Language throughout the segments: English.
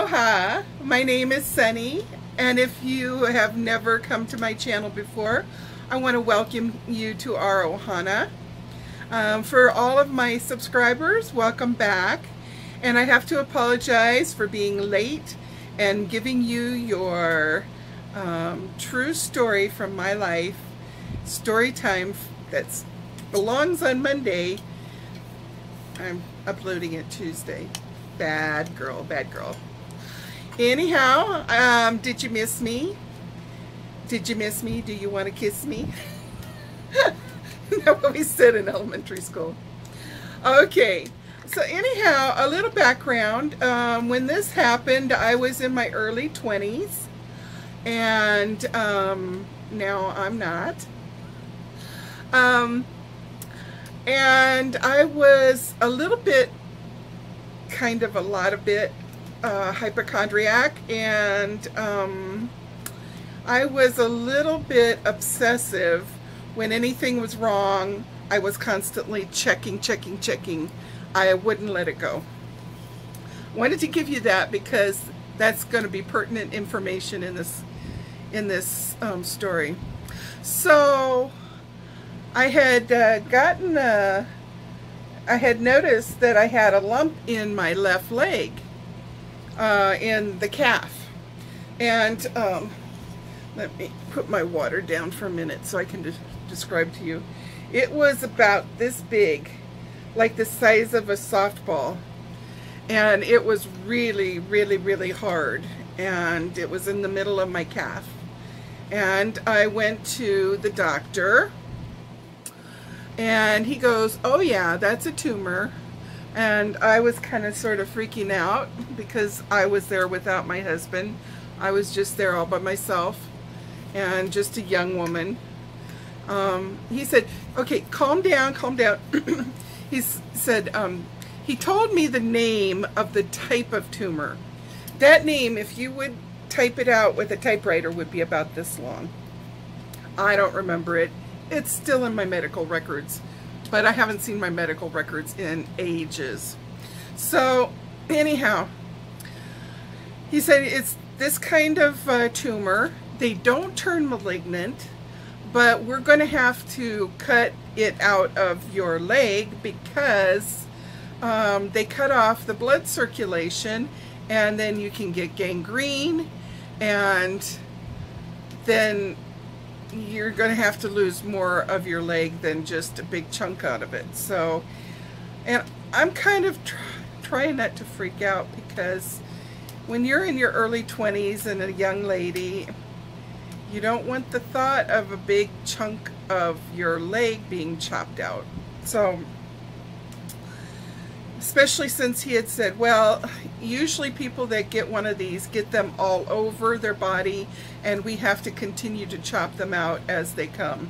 Aloha, my name is Sunny, and if you have never come to my channel before, I want to welcome you to our ohana. For all of my subscribers, welcome back, and I have to apologize for being late and giving you your true story from my life, story time that belongs on Monday. I'm uploading it Tuesday. Bad girl, bad girl. Anyhow, did you miss me? Did you miss me? Do you want to kiss me? That's what we said in elementary school. Okay, so anyhow, a little background. When this happened, I was in my early 20s, and now I'm not. And I was a little bit, kind of a lot of bit, hypochondriac, and I was a little bit obsessive. When anything was wrong, I was constantly checking. I wouldn't let it go. I wanted to give you that because that's going to be pertinent information in this story. So I had I had noticed that I had a lump in my left leg, in the calf. And let me put my water down for a minute so I can describe to you. It was about this big, like the size of a softball. And it was really hard. And it was in the middle of my calf. And I went to the doctor. And he goes, oh yeah, that's a tumor. And I was kind of sort of freaking out because I was there without my husband. I was just there all by myself and just a young woman. He said, okay, calm down. He said, he told me the name of the type of tumor. That name, if you would type it out with a typewriter, would be about this long. I don't remember it. It's still in my medical records, but I haven't seen my medical records in ages. So anyhow, he said it's this kind of tumor. They don't turn malignant, but we're going to have to cut it out of your leg because they cut off the blood circulation, and then you can get gangrene, and then you're going to have to lose more of your leg than just a big chunk out of it. So, and I'm kind of trying not to freak out, because when you're in your early 20s and a young lady, you don't want the thought of a big chunk of your leg being chopped out. So, especially since he had said, well, usually people that get one of these get them all over their body, and we have to continue to chop them out as they come.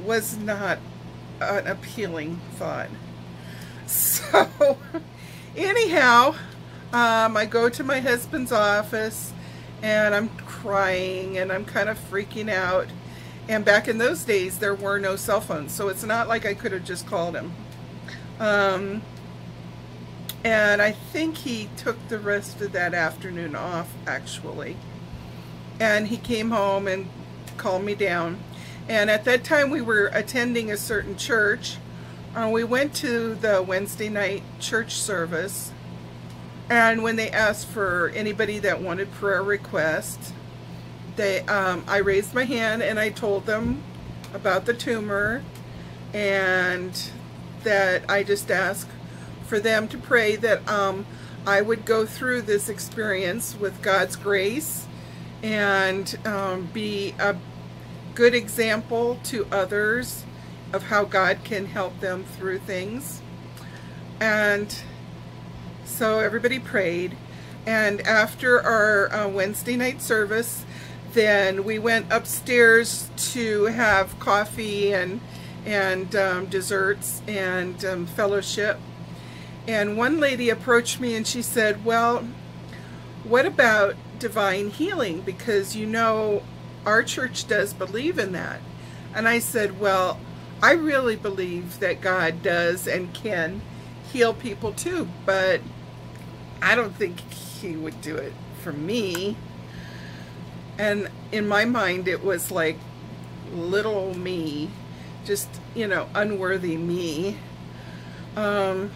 Was not an appealing thought. So anyhow, I go to my husband's office and I'm crying and I'm kind of freaking out. And back in those days, there were no cell phones, so it's not like I could have just called him. And I think he took the rest of that afternoon off, actually. And he came home and calmed me down. And at that time, we were attending a certain church. We went to the Wednesday night church service. And when they asked for anybody that wanted prayer requests, I raised my hand and I told them about the tumor, and that I just asked for them to pray that I would go through this experience with God's grace and be a good example to others of how God can help them through things. And so everybody prayed, and after our Wednesday night service, then we went upstairs to have coffee and desserts and fellowship. And one lady approached me and she said, well, what about divine healing? Because you know our church does believe in that. And I said, well, I really believe that God does and can heal people too, but I don't think he would do it for me. And in my mind, it was like little me, just, you know, unworthy me. And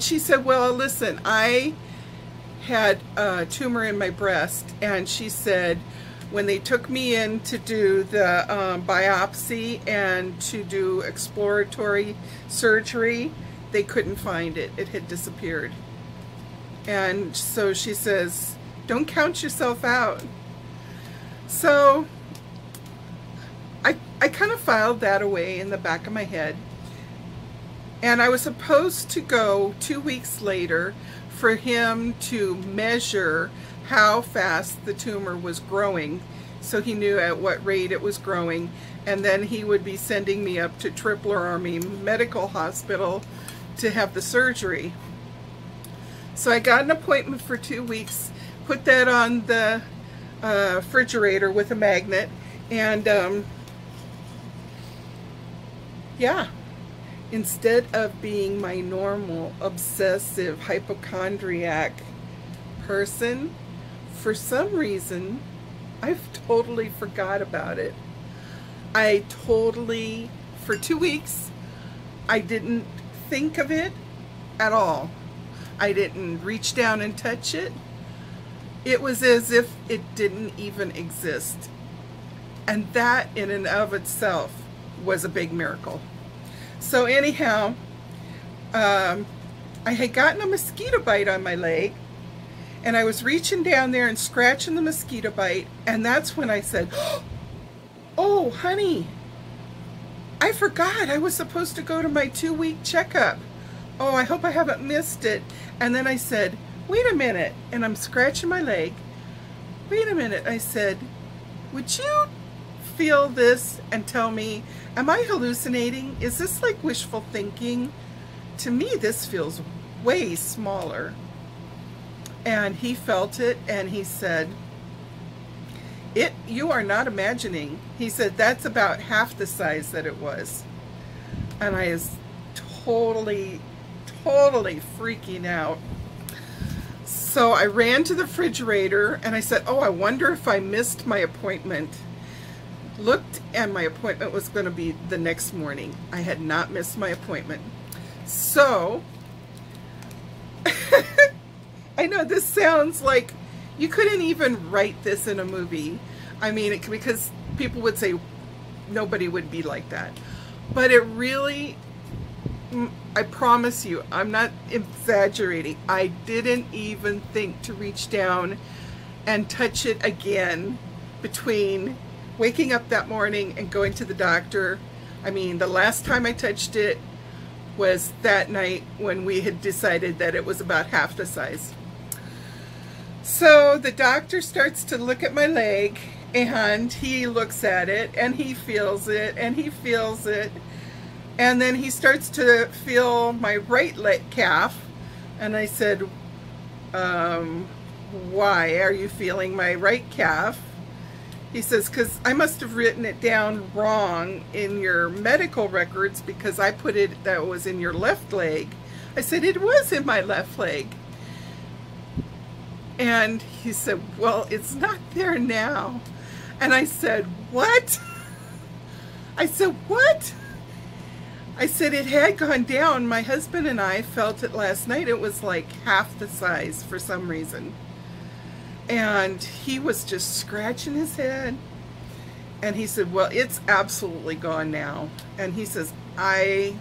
she said, well, listen, I had a tumor in my breast, and she said when they took me in to do the biopsy and to do exploratory surgery, they couldn't find it. It had disappeared. And so she says, don't count yourself out. So I kind of filed that away in the back of my head. And I was supposed to go 2 weeks later for him to measure how fast the tumor was growing, so he knew at what rate it was growing, and then he would be sending me up to Tripler Army Medical Hospital to have the surgery. So I got an appointment for 2 weeks, put that on the refrigerator with a magnet, and yeah, instead of being my normal obsessive hypochondriac person, for some reason I've totally forgot about it. I totally, for 2 weeks, I didn't think of it at all. I didn't reach down and touch it. It was as if it didn't even exist. And that in and of itself was a big miracle. So anyhow, I had gotten a mosquito bite on my leg, and I was reaching down there and scratching the mosquito bite, and that's when I said, oh, honey, I forgot I was supposed to go to my 2-week checkup. Oh, I hope I haven't missed it. And then I said, wait a minute, and I'm scratching my leg. Wait a minute, I said, would you feel this and tell me, am I hallucinating? Is this like wishful thinking? To me, this feels way smaller. And he felt it, and he said, you are not imagining. He said, that's about half the size that it was. And I was totally freaking out. So I ran to the refrigerator and I said, oh, I wonder if I missed my appointment. Looked, and my appointment was going to be the next morning. I had not missed my appointment. So I know this sounds like you couldn't even write this in a movie. I mean, because people would say nobody would be like that. But it really, I promise you, I'm not exaggerating. I didn't even think to reach down and touch it again between waking up that morning and going to the doctor. I mean, the last time I touched it was that night when we had decided that it was about half the size. So the doctor starts to look at my leg, and he looks at it, and he feels it, and he feels it. And then he starts to feel my right leg calf. And I said, why are you feeling my right calf? He says, because I must have written it down wrong in your medical records, because I put it that it was in your left leg. I said, it was in my left leg. And he said, well, it's not there now. And I said, what? I said, what? I said, it had gone down. My husband and I felt it last night. It was like half the size for some reason. And he was just scratching his head. And he said, well, it's absolutely gone now. And he says, I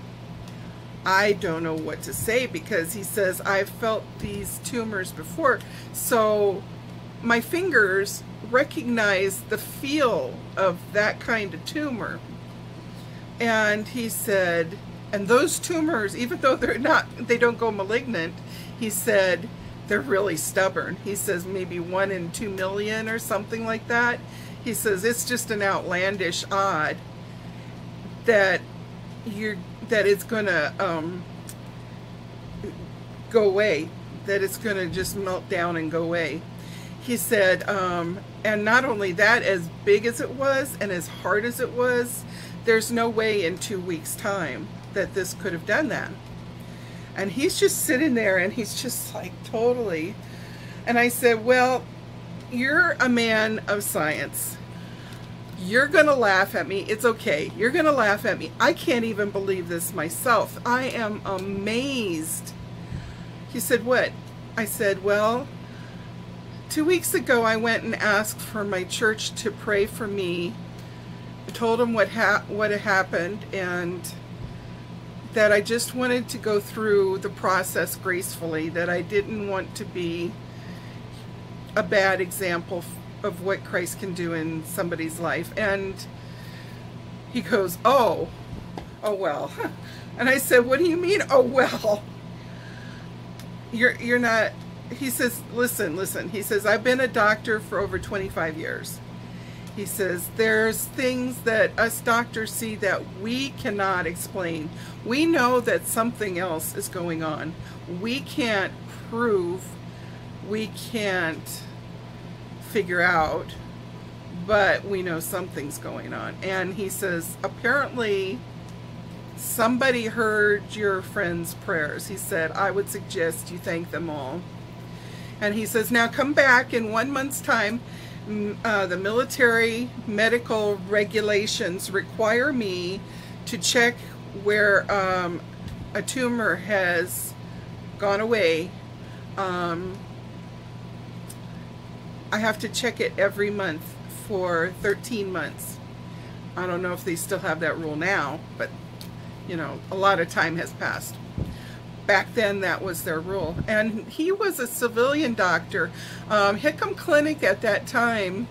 don't know what to say, because he says, I've felt these tumors before. So my fingers recognize the feel of that kind of tumor. And he said, and those tumors, even though they don't go malignant, he said, they're really stubborn. He says maybe 1 in 2 million or something like that. He says it's just an outlandish odd that it's gonna go away, that it's gonna just melt down and go away. He said, and not only that, as big as it was and as hard as it was, there's no way in 2 weeks' time that this could have done that. And he's just sitting there, and he's just like totally And I said, well, you're a man of science. You're going to laugh at me. It's okay. You're going to laugh at me. I can't even believe this myself. I am amazed. He said, what? I said, well, 2 weeks ago I went and asked for my church to pray for me. I told them what had happened, and that I just wanted to go through the process gracefully, that I didn't want to be a bad example of what Christ can do in somebody's life. And he goes, oh well. And I said, what do you mean, oh well? You're not. He says, listen. He says, I've been a doctor for over 25 years. He says, there's things that us doctors see that we cannot explain. We know that something else is going on. We can't prove, we can't figure out, but we know something's going on. And he says, apparently somebody heard your friend's prayers. He said, I would suggest you thank them all. And he says, now come back in 1 month's time. The military medical regulations require me to check where a tumor has gone away. I have to check it every month for 13 months. I don't know if they still have that rule now, but you know, a lot of time has passed. Back then that was their rule. And he was a civilian doctor. Hickam Clinic at that time,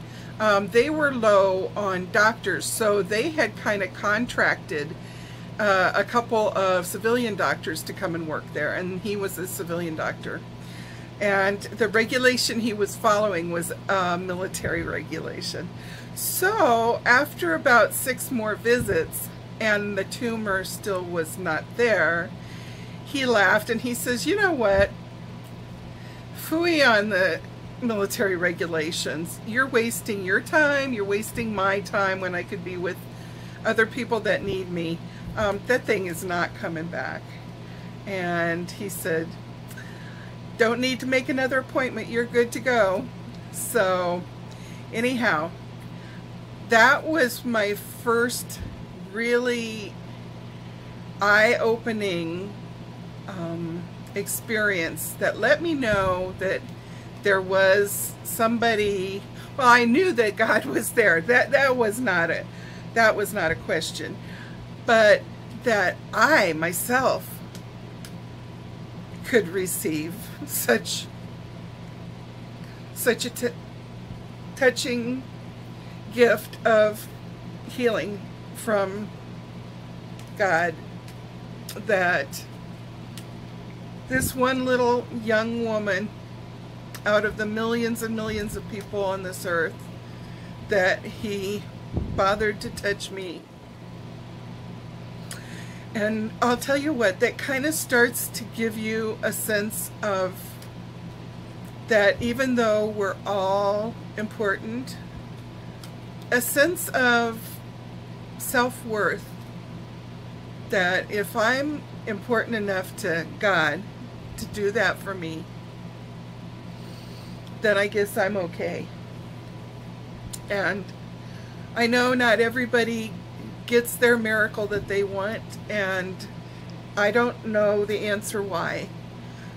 they were low on doctors, so they had kind of contracted a couple of civilian doctors to come and work there, and he was a civilian doctor. And the regulation he was following was military regulation. So after about 6 more visits and the tumor still was not there, he laughed and he says, you know what, phooey on the military regulations. You're wasting your time, you're wasting my time when I could be with other people that need me. That thing is not coming back. And he said, don't need to make another appointment, you're good to go. So anyhow, that was my first really eye-opening experience that let me know that there was somebody. Well, I knew that God was there. That was not a question, but that I myself could receive such a touching gift of healing from God, that this one little young woman out of the millions and millions of people on this earth, that he bothered to touch me. And I'll tell you what, that kind of starts to give you a sense of that even though we're all important, a sense of self-worth, that if I'm important enough to God to do that for me, then I guess I'm okay. And I know not everybody gets their miracle that they want, and I don't know the answer why.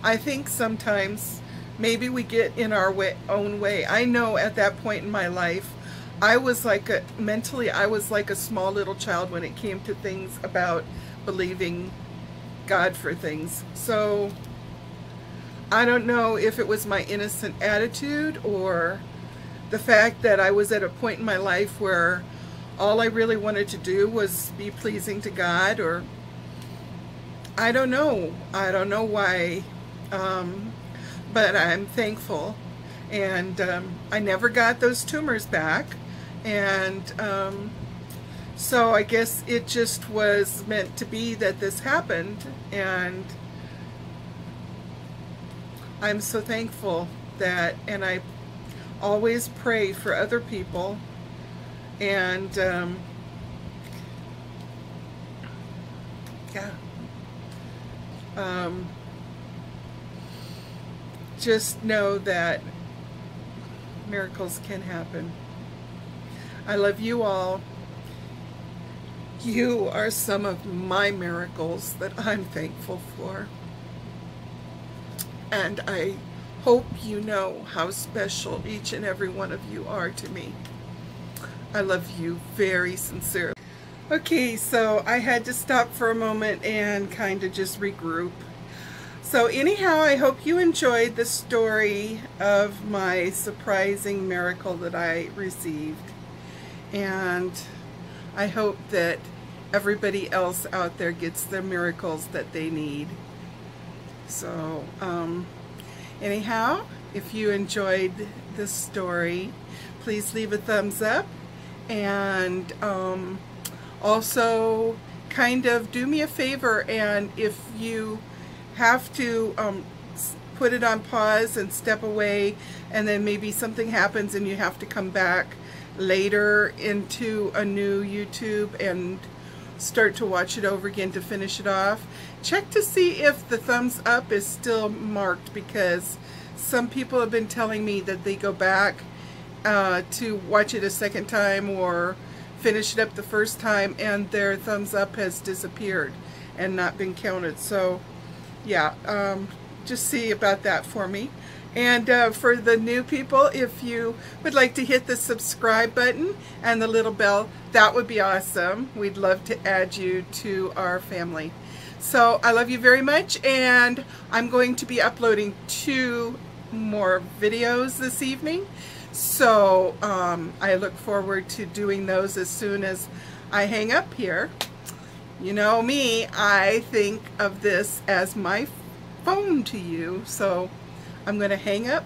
I think sometimes maybe we get in our own way. I know at that point in my life, I was like mentally I was like a small little child when it came to things about believing God for things. So I don't know if it was my innocent attitude or the fact that I was at a point in my life where all I really wanted to do was be pleasing to God, or I don't know. I don't know why, but I'm thankful. And I never got those tumors back. And so I guess it just was meant to be that this happened. And I'm so thankful that, and I always pray for other people. And yeah, just know that miracles can happen. I love you all. You are some of my miracles that I'm thankful for. And I hope you know how special each and every one of you are to me. I love you very sincerely. Okay, so I had to stop for a moment and kind of just regroup. So anyhow, I hope you enjoyed the story of my surprising miracle that I received. And I hope that everybody else out there gets the miracles that they need. So, anyhow, if you enjoyed this story, please leave a thumbs up. And also kind of do me a favor, and if you have to put it on pause and step away, and then maybe something happens and you have to come back later into a new YouTube and start to watch it over again to finish it off, check to see if the thumbs up is still marked, because some people have been telling me that they go back to watch it a second time or finish it up the first time and their thumbs up has disappeared and not been counted. So yeah, just see about that for me. And for the new people, if you would like to hit the subscribe button and the little bell, that would be awesome. We'd love to add you to our family. So I love you very much, and I'm going to be uploading 2 more videos this evening. So I look forward to doing those as soon as I hang up here. You know me, I think of this as my phone to you, so I'm going to hang up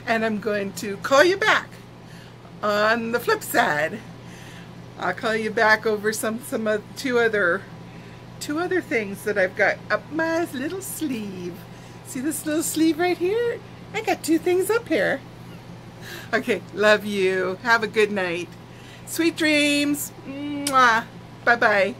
and I'm going to call you back on the flip side. I'll call you back over two other things that I've got up my little sleeve. See this little sleeve right here? I got 2 things up here. Okay, love you. Have a good night. Sweet dreams. Mwah. Bye-bye.